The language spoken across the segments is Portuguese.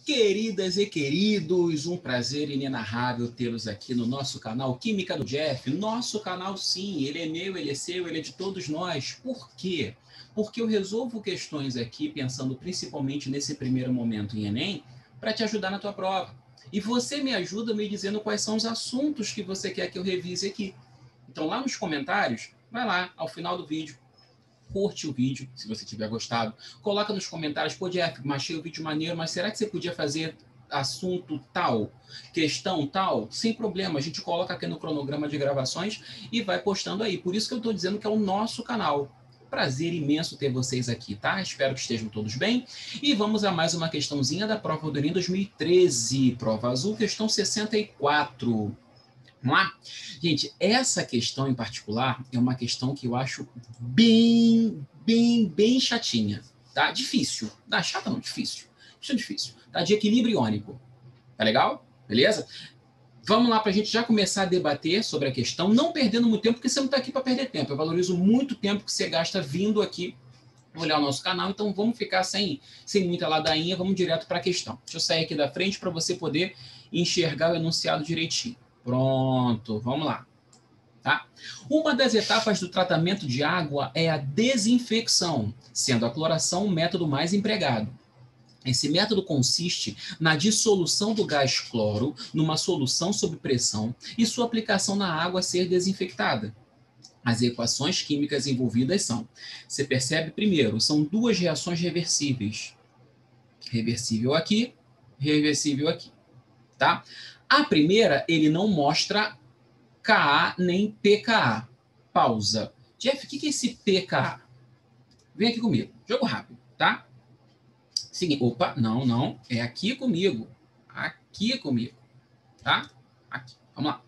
Queridas e queridos, um prazer inenarrável tê-los aqui no nosso canal Química do Jeff. Nosso canal, sim, ele é meu, ele é seu, ele é de todos nós. Por quê? Porque eu resolvo questões aqui, pensando principalmente nesse primeiro momento em Enem, para te ajudar na tua prova. E você me ajuda me dizendo quais são os assuntos que você quer que eu revise aqui. Então, lá nos comentários, vai lá, ao final do vídeo, curte o vídeo, se você tiver gostado. Coloca nos comentários, pô, Jeff, achei o vídeo maneiro, mas será que você podia fazer assunto tal, questão tal? Sem problema, a gente coloca aqui no cronograma de gravações e vai postando aí. Por isso que eu estou dizendo que é o nosso canal. Prazer imenso ter vocês aqui, tá? Espero que estejam todos bem. E vamos a mais uma questãozinha da prova do Enem 2013. Prova azul, questão 64. Vamos lá? Gente, essa questão em particular é uma questão que eu acho bem chatinha, tá? Difícil. Não, chata não, difícil. Isso é difícil. Tá? De equilíbrio iônico. Tá legal? Beleza? Vamos lá para a gente já começar a debater sobre a questão, não perdendo muito tempo, porque você não está aqui para perder tempo. Eu valorizo muito tempo que você gasta vindo aqui olhar o nosso canal, então vamos ficar sem muita ladainha, vamos direto para a questão. Deixa eu sair aqui da frente para você poder enxergar o enunciado direitinho. Pronto, vamos lá. Tá? Uma das etapas do tratamento de água é a desinfecção, sendo a cloração o método mais empregado. Esse método consiste na dissolução do gás cloro numa solução sob pressão e sua aplicação na água a ser desinfectada. As equações químicas envolvidas são, você percebe primeiro, são duas reações reversíveis. Reversível aqui, reversível aqui. Tá? A primeira, ele não mostra Ka nem pKa. Pausa. Jeff, o que é esse pKa? Vem aqui comigo. Jogo rápido, tá? Seguinte. Opa, não. É aqui comigo. Aqui comigo. Tá? Aqui. Vamos lá.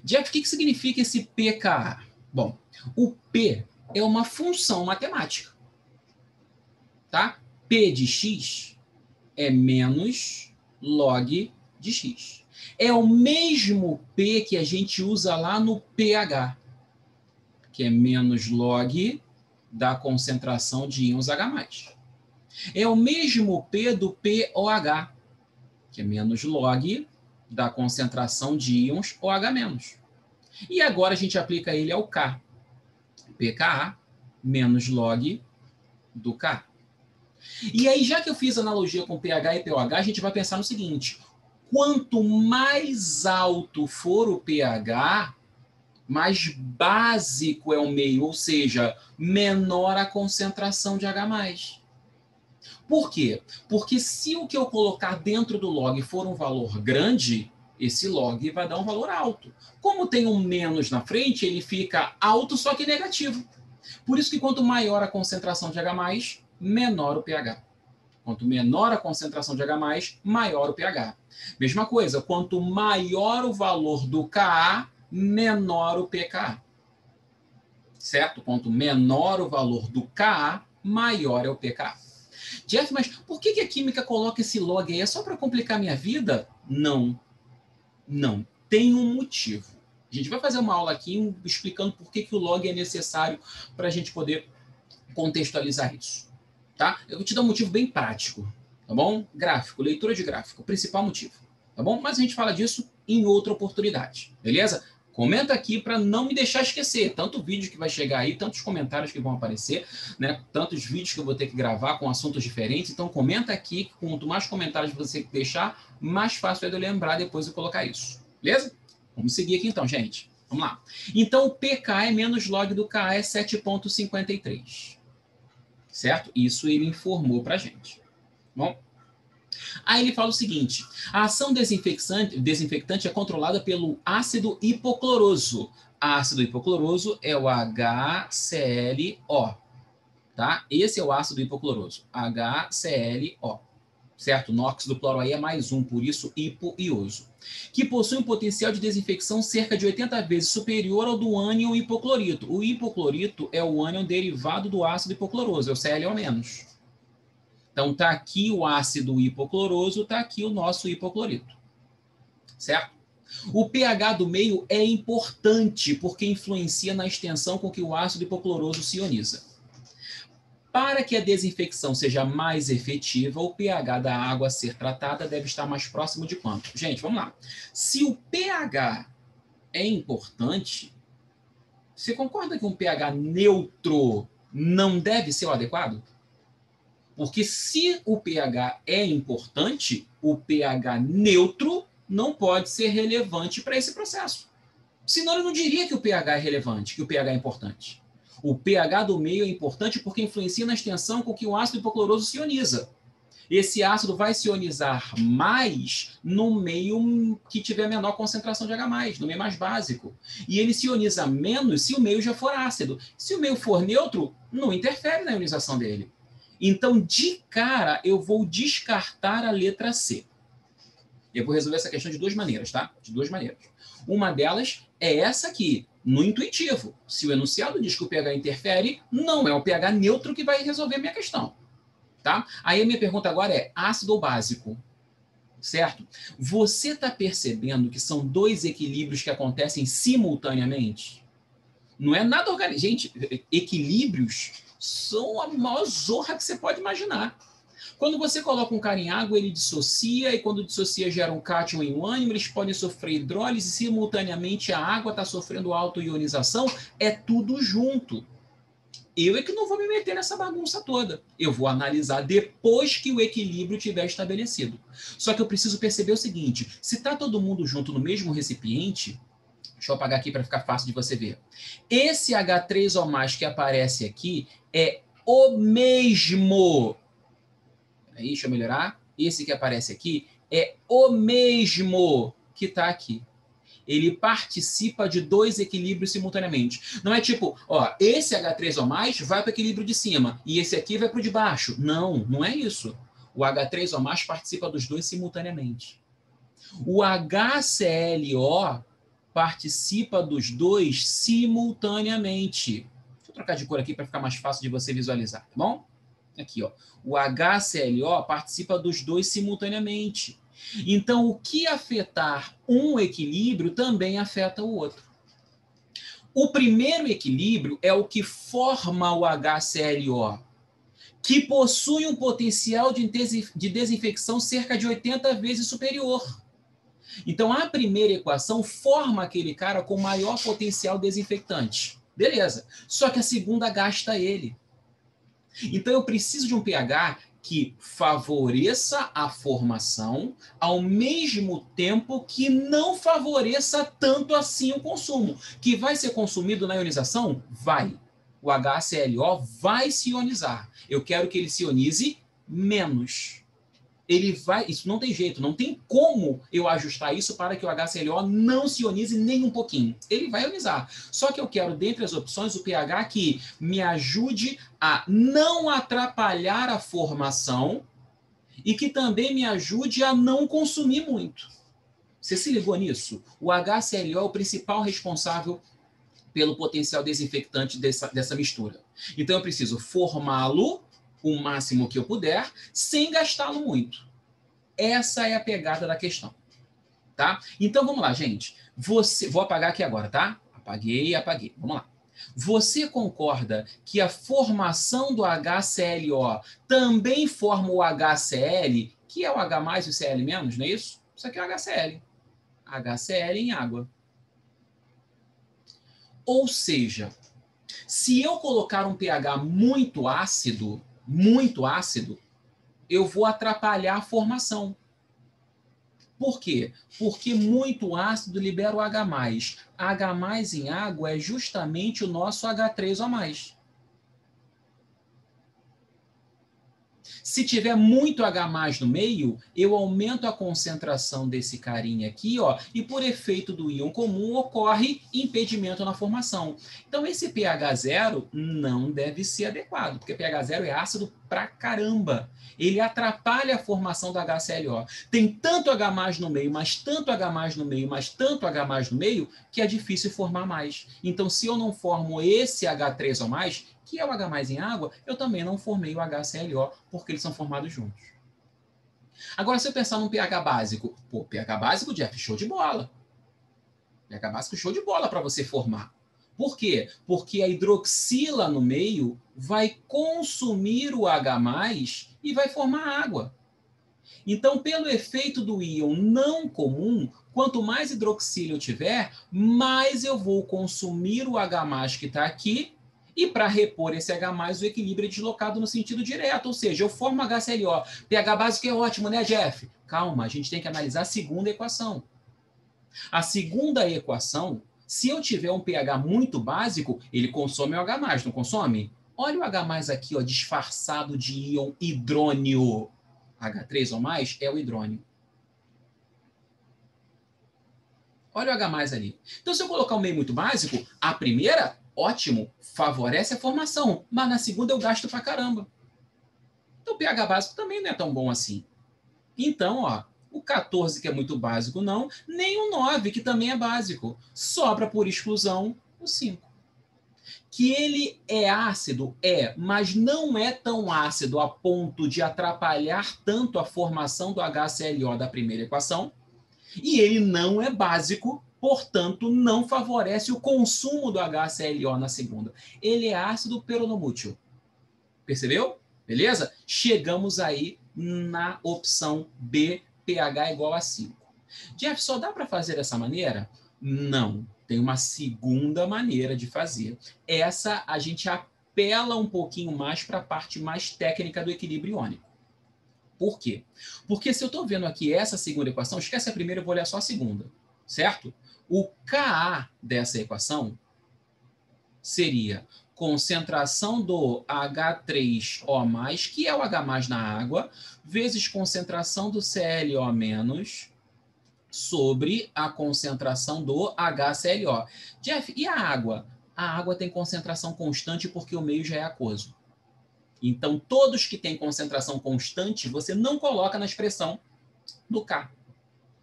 Jeff, o que significa esse pKa? Bom, o P é uma função matemática. Tá? P de x é menos log de x. É o mesmo P que a gente usa lá no pH, que é menos log da concentração de íons H+. É o mesmo P do POH, que é menos log da concentração de íons OH-. E agora a gente aplica ele ao K. pKa menos log do K. E aí, já que eu fiz analogia com pH e pOH, a gente vai pensar no seguinte: quanto mais alto for o pH, mais básico é o meio, ou seja, menor a concentração de H+. Por quê? Porque se o que eu colocar dentro do log for um valor grande, esse log vai dar um valor alto. Como tem um menos na frente, ele fica alto, só que negativo. Por isso que quanto maior a concentração de H+, menor o pH. Quanto menor a concentração de H+, maior o pH. Mesma coisa, quanto maior o valor do Ka, menor o pKa. Certo? Quanto menor o valor do Ka, maior é o pKa. Jeff, mas por que a química coloca esse log aí? É só para complicar minha vida? Não. Não. Tem um motivo. A gente vai fazer uma aula aqui explicando por que o log é necessário para a gente poder contextualizar isso. Tá? Eu vou te dar um motivo bem prático. Tá bom? Gráfico, leitura de gráfico. Principal motivo. Tá bom? Mas a gente fala disso em outra oportunidade. Beleza? Comenta aqui para não me deixar esquecer. Tanto vídeo que vai chegar aí, tantos comentários que vão aparecer, né? Tantos vídeos que eu vou ter que gravar com assuntos diferentes. Então comenta aqui, quanto mais comentários você deixar, mais fácil é de eu lembrar depois de colocar isso. Beleza? Vamos seguir aqui então, gente. Vamos lá. Então o pK é menos log do Ka é 7,53. Certo? Isso ele informou para a gente. Bom, aí ele fala o seguinte: a ação desinfectante é controlada pelo ácido hipocloroso. Ácido hipocloroso é o HClO. Tá? Esse é o ácido hipocloroso, HClO. Certo? NOx do cloro aí é mais um, por isso hipoioso. Que possui um potencial de desinfecção cerca de 80 vezes superior ao do ânion hipoclorito. O hipoclorito é o ânion derivado do ácido hipocloroso, é o ClO-. Então, está aqui o ácido hipocloroso, está aqui o nosso hipoclorito. Certo? O pH do meio é importante porque influencia na extensão com que o ácido hipocloroso se ioniza. Para que a desinfecção seja mais efetiva, o pH da água a ser tratada deve estar mais próximo de quanto? Gente, vamos lá. Se o pH é importante, você concorda que um pH neutro não deve ser o adequado? Porque se o pH é importante, o pH neutro não pode ser relevante para esse processo. Senão ele não diria que o pH é relevante, que o pH é importante. O pH do meio é importante porque influencia na extensão com que o ácido hipocloroso se ioniza. Esse ácido vai se ionizar mais no meio que tiver menor concentração de H+, no meio mais básico. E ele se ioniza menos se o meio já for ácido. Se o meio for neutro, não interfere na ionização dele. Então, de cara, eu vou descartar a letra C. Eu vou resolver essa questão de duas maneiras, tá? De duas maneiras. Uma delas é essa aqui, no intuitivo. Se o enunciado diz que o pH interfere, não é o pH neutro que vai resolver a minha questão. Tá? Aí a minha pergunta agora é ácido ou básico? Certo? Você está percebendo que são dois equilíbrios que acontecem simultaneamente? Não é nada orgânico. Gente, equilíbrios são a maior zorra que você pode imaginar. Quando você coloca um cara em água, ele dissocia, e quando dissocia gera um cátion e um ânion, eles podem sofrer hidrólise, e simultaneamente a água está sofrendo autoionização, é tudo junto. Eu é que não vou me meter nessa bagunça toda. Eu vou analisar depois que o equilíbrio estiver estabelecido. Só que eu preciso perceber o seguinte, se está todo mundo junto no mesmo recipiente, deixa eu apagar aqui para ficar fácil de você ver. Esse H3O+, que aparece aqui é o mesmo. Aí, deixa eu melhorar. Esse que aparece aqui é o mesmo que está aqui. Ele participa de dois equilíbrios simultaneamente. Não é tipo, ó, esse H3O+, vai para o equilíbrio de cima e esse aqui vai para o de baixo. Não, não é isso. O H3O+, participa dos dois simultaneamente. O HClO participa dos dois simultaneamente. Deixa eu trocar de cor aqui para ficar mais fácil de você visualizar, tá bom? Aqui, ó. O HClO participa dos dois simultaneamente. Então, o que afetar um equilíbrio também afeta o outro. O primeiro equilíbrio é o que forma o HClO, que possui um potencial de desinfecção cerca de 80 vezes superior. Então, a primeira equação forma aquele cara com maior potencial desinfectante. Beleza. Só que a segunda gasta ele. Então, eu preciso de um pH que favoreça a formação, ao mesmo tempo que não favoreça tanto assim o consumo. Que vai ser consumido na ionização? Vai. O HClO vai se ionizar. Eu quero que ele se ionize menos. Ele vai, isso não tem jeito, não tem como eu ajustar isso para que o HClO não se ionize nem um pouquinho. Ele vai ionizar. Só que eu quero, dentre as opções, o pH que me ajude a não atrapalhar a formação e que também me ajude a não consumir muito. Você se ligou nisso? O HClO é o principal responsável pelo potencial desinfectante dessa mistura. Então eu preciso formá-lo o máximo que eu puder, sem gastá-lo muito. Essa é a pegada da questão. Tá? Então vamos lá, gente. Vou apagar aqui agora, tá? Apaguei. Vamos lá. Você concorda que a formação do HClO também forma o HCl, que é o H+, e o Cl-, não é isso? Isso aqui é o HCl. HCl em água. Ou seja, se eu colocar um pH muito ácido, eu vou atrapalhar a formação. Por quê? Porque muito ácido libera o H+. H+ em água é justamente o nosso H3O+. Se tiver muito H+ no meio, eu aumento a concentração desse carinha aqui, ó, e por efeito do íon comum ocorre impedimento na formação. Então esse pH 0 não deve ser adequado, porque pH 0 é ácido pra caramba. Ele atrapalha a formação do HClO. Tem tanto H+ no meio, mas tanto H+ no meio, mas tanto H+ no meio, que é difícil formar mais. Então se eu não formo esse H3O+, que é o H+ em água, eu também não formei o HClO, porque eles são formados juntos. Agora, se eu pensar num pH básico, pH básico, Jeff, show de bola. pH básico, show de bola para você formar. Por quê? Porque a hidroxila no meio vai consumir o H+, e vai formar água. Então, pelo efeito do íon não comum, quanto mais hidroxila eu tiver, mais eu vou consumir o H+ que está aqui, e para repor esse H+, o equilíbrio é deslocado no sentido direto, ou seja, eu formo HClO. pH básico é ótimo, né, Jeff? Calma, a gente tem que analisar a segunda equação. A segunda equação, se eu tiver um pH muito básico, ele consome o H+, não consome? Olha o H+ aqui, ó, disfarçado de íon hidrônio. H3 ou mais é o hidrônio. Olha o H+ ali. Então, se eu colocar um meio muito básico, a primeira, ótimo, favorece a formação, mas na segunda eu gasto pra caramba. Então, o pH básico também não é tão bom assim. Então, ó, o 14, que é muito básico, não, nem o 9, que também é básico. Sobra por exclusão o 5. Que ele é ácido, mas não é tão ácido a ponto de atrapalhar tanto a formação do HClO da primeira equação. E ele não é básico, portanto, não favorece o consumo do HClO na segunda. Ele é ácido peronomútil. Percebeu? Beleza? Chegamos aí na opção B, pH igual a 5. Jeff, só dá para fazer dessa maneira? Não. Tem uma segunda maneira de fazer. Essa a gente apela um pouquinho mais para a parte mais técnica do equilíbrio iônico. Por quê? Porque se eu estou vendo aqui essa segunda equação, esquece a primeira, eu vou olhar só a segunda, certo? O Ka dessa equação seria concentração do H3O+, que é o H+ na água, vezes concentração do ClO- sobre a concentração do HClO. Jeff, e a água? A água tem concentração constante porque o meio já é aquoso. Então, todos que têm concentração constante, você não coloca na expressão do K.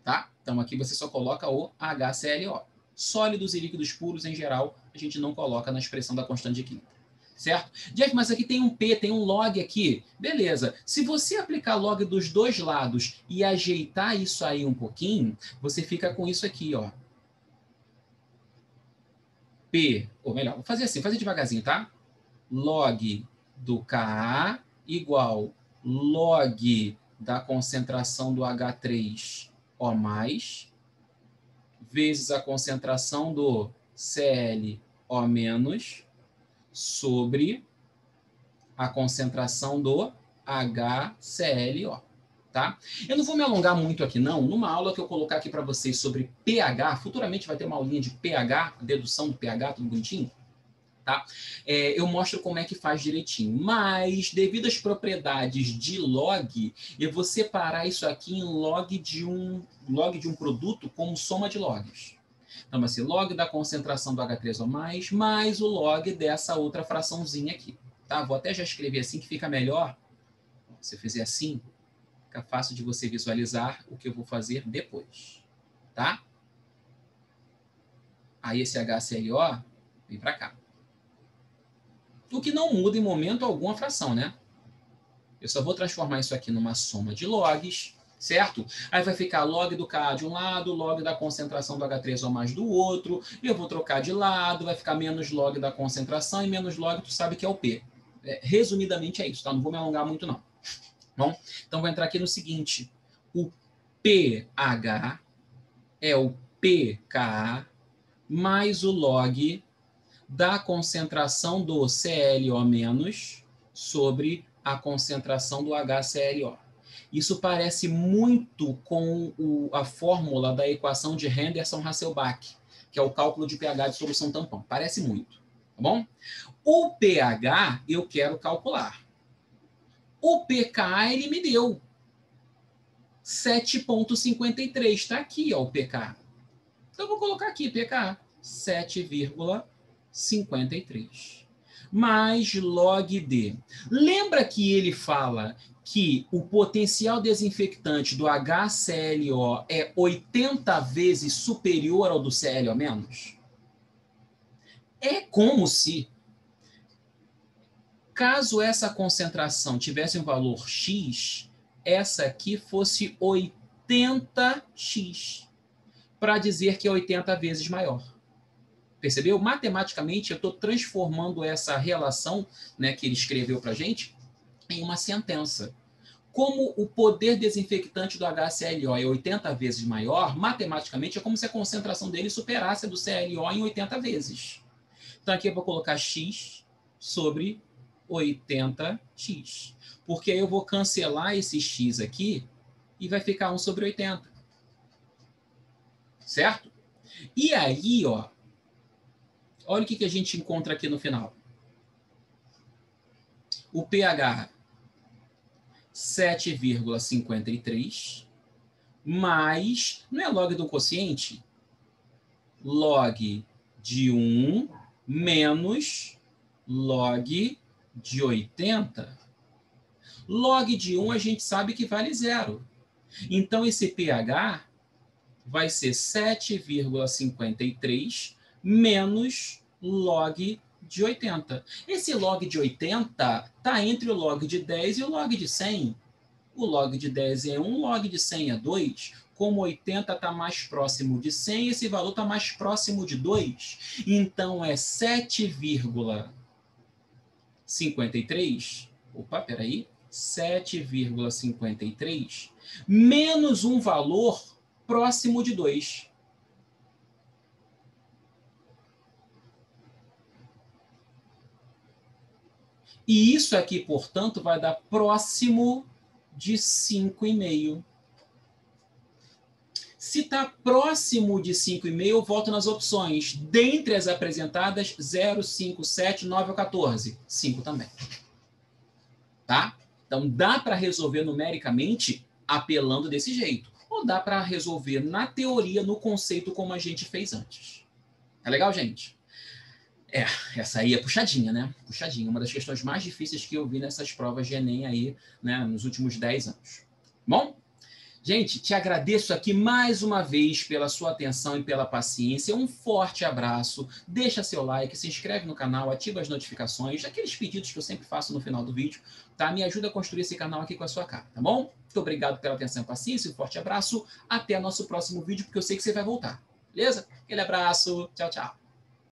Tá? Então, aqui você só coloca o HClO. Sólidos e líquidos puros, em geral, a gente não coloca na expressão da constante de química. Certo? Jeff, mas aqui tem um P, tem um log aqui. Beleza. Se você aplicar log dos dois lados e ajeitar isso aí um pouquinho, você fica com isso aqui, ó. P, ou melhor, vou fazer assim, fazer devagarzinho, tá? Log do Ka igual log da concentração do H3O+, vezes a concentração do ClO- sobre a concentração do HClO. Tá? Eu não vou me alongar muito aqui, não. Numa aula que eu colocar aqui para vocês sobre pH, futuramente vai ter uma aulinha de pH, dedução do pH, tudo bonitinho. Tá? Eu mostro como é que faz direitinho. Mas, devido às propriedades de log, eu vou separar isso aqui em log de um produto como soma de logs. Então, vai ser log da concentração do H3O+, mais o log dessa outra fraçãozinha aqui. Tá? Vou até já escrever assim que fica melhor. Se eu fizer assim, fica fácil de você visualizar o que eu vou fazer depois. Tá? Aí esse HClO vem para cá. O que não muda em momento algum a fração, né? Eu só vou transformar isso aqui numa soma de logs, certo? Aí vai ficar log do Ka de um lado, log da concentração do H3O+ do outro, e eu vou trocar de lado, vai ficar menos log da concentração e menos log, tu sabe que é o P. Resumidamente é isso, tá? Não vou me alongar muito, não. Bom, então vou entrar aqui no seguinte. O pH é o pKa mais o log da concentração do ClO- sobre a concentração do HClO. Isso parece muito com a fórmula da equação de Henderson-Hasselbalch, que é o cálculo de pH de solução tampão. Parece muito, tá bom? O pH eu quero calcular. O pKa ele me deu 7,53. Está aqui, ó, o pKa. Então eu vou colocar aqui pKa 7,53 mais log D. Lembra que ele fala que o potencial desinfectante do HClO é 80 vezes superior ao do ClO-? É como se, caso essa concentração tivesse um valor X, essa aqui fosse 80x, para dizer que é 80 vezes maior. Percebeu? Matematicamente, eu estou transformando essa relação, né, que ele escreveu para a gente em uma sentença. Como o poder desinfectante do HClO é 80 vezes maior, matematicamente é como se a concentração dele superasse a do ClO em 80 vezes. Então aqui eu vou colocar x sobre 80x. Porque aí eu vou cancelar esse x aqui e vai ficar 1 sobre 80. Certo? E aí, ó, olha o que a gente encontra aqui no final. O pH 7,53 mais, não é log do quociente? Log de 1 menos log de 80. Log de 1 a gente sabe que vale 0. Então esse pH vai ser 7,53 menos log de 80. Esse log de 80 está entre o log de 10 e o log de 100. O log de 10 é 1, o log de 100 é 2. Como 80 está mais próximo de 100, esse valor está mais próximo de 2. Então é 7,53. Opa, peraí. 7,53 menos um valor próximo de 2. E isso aqui, portanto, vai dar próximo de 5,5. Se está próximo de 5,5, eu volto nas opções. Dentre as apresentadas, 0, 5, 7, 9 ou 14. 5 também. Tá? Então, dá para resolver numericamente apelando desse jeito. Ou dá para resolver na teoria, no conceito, como a gente fez antes. É legal, gente? Essa aí é puxadinha, né? Puxadinha. Uma das questões mais difíceis que eu vi nessas provas de Enem aí, né, nos últimos 10 anos. Bom? Gente, te agradeço aqui mais uma vez pela sua atenção e pela paciência. Um forte abraço. Deixa seu like, se inscreve no canal, ativa as notificações, aqueles pedidos que eu sempre faço no final do vídeo, tá? Me ajuda a construir esse canal aqui com a sua cara, tá bom? Muito obrigado pela atenção e paciência. Um forte abraço. Até nosso próximo vídeo, porque eu sei que você vai voltar. Beleza? Aquele abraço. Tchau, tchau.